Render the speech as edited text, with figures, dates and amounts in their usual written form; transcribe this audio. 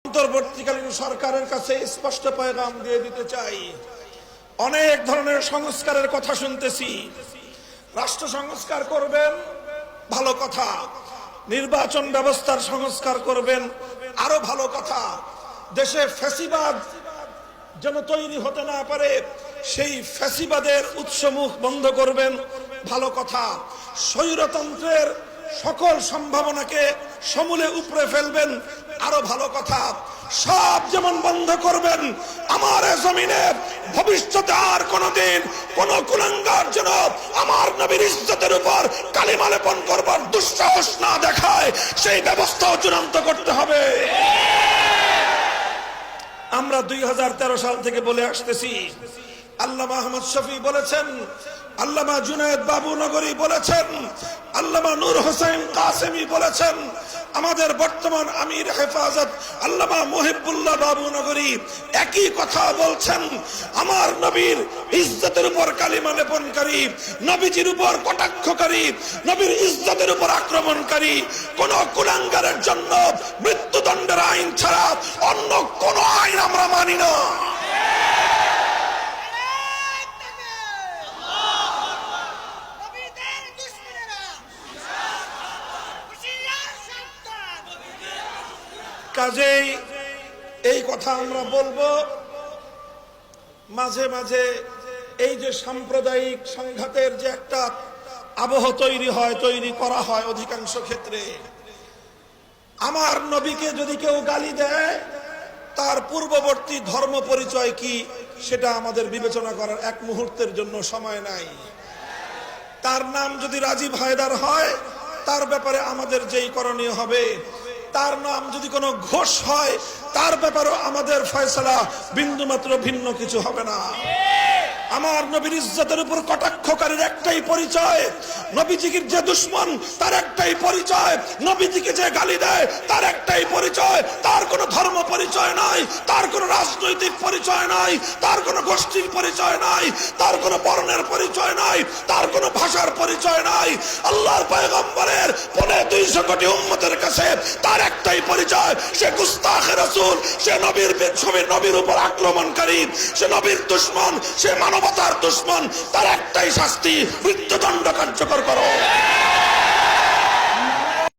অন্তর্বর্তীকালীন সরকারের কাছে স্পষ্ট পয়গাম দিয়ে দিতে চাই, অনেক ধরনের সংস্কারের কথা শুনতেছি। রাষ্ট্র সংস্কার করবেন, ভালো কথা। নির্বাচন ব্যবস্থার সংস্কার করবেন, আরো ভালো কথা। দেশে ফ্যাসিবাদ যেন তৈরি হতে না পারে, সেই ফ্যাসিবাদের উৎসমুখ বন্ধ করবেন, ভালো কথা। স্বৈরতন্ত্রের সকল সম্ভাবনাকে সমূলে উপড়ে ফেলবেন, আরো ভালো কথা। সব যেমন বন্ধ করবেন, আমার জমিনে ভবিষ্যতে আর কোনদিন কোন কুলাঙ্গার যেন আমার নবীর ইজ্জতের উপর কালিমা লেপন করবার দুঃসাহস না দেখায়, সেই ব্যবস্থাও চূড়ান্ত করতে হবে। আমরা 2013 সাল থেকে বলে আসতেছি, আল্লামা আহমদ শফি বলেছেন, আল্লামা জুনায়েদ বাবু নগরী বলেছেন, আল্লামা নূর হোসেন কাসেমি বলেছেন, আমাদের বর্তমান আমির হেফাজত আল্লামা মুহিবুল্লাহ বাবু নগরী একই কথা বলছেন। আমার নবীর ইজ্জতের উপর কালিমা লেপনকারী, নবীজির উপর কটাক্ষকারী, নবীর ইজ্জতের উপর আক্রমণকারী কোন কুলাঙ্গারের জন্য মৃত্যুদণ্ডের আইন ছাড়া অন্য কোন আইন আমরা মানি না। কাজেই এই কথা আমরা বলবো। মাঝে মাঝে এই যে সাম্প্রদায়িক সংঘাতের যে একটা আবহ তৈরি করা হয় অধিকাংশ ক্ষেত্রে, আমার নবীকে যদি কেউ গালি দেয়, তার পূর্ববর্তী ধর্ম পরিচয় কি সেটা আমাদের বিবেচনা করার এক মুহূর্তের জন্য সময় নাই। তার নাম যদি রাজীব হায়দার হয়, তার ব্যাপারে আমাদের যেই করণীয় হবে, তার নাম যদি কোনো ঘোষ হয়, তার ব্যাপারে আমাদের ফয়সালা বিন্দুমাত্র ভিন্ন কিছু হবে না। আমার নবীর ইজ্জতের উপর কটাক্ষকারীর একটাই পরিচয়, নবীজির যে দুশ্মন তার একটাই পরিচয়, নবীজিকে যে গালি দেয় তার একটাই পরিচয়। তার কোনো ধর্ম পরিচয় নাই, তার কোনো রাজনৈতিক পরিচয় নাই, তার কোনো গোষ্ঠীর পরিচয় নাই, তার কোনো বর্ণের পরিচয় নাই, তার কোনো ভাষার পরিচয় নাই। আল্লাহর পয়গম্বরের 250 কোটি উম্মতের কাছে তার একটাই পরিচয়, সে গুস্তাখে রাসূল, সে নবীর উপর আক্রমণকারী, সে নবীর দুশ্মন, সে মানবতার দুশ্মন। তার একটাই শাস্তি, মৃত্যুদণ্ড কার্যকর করো।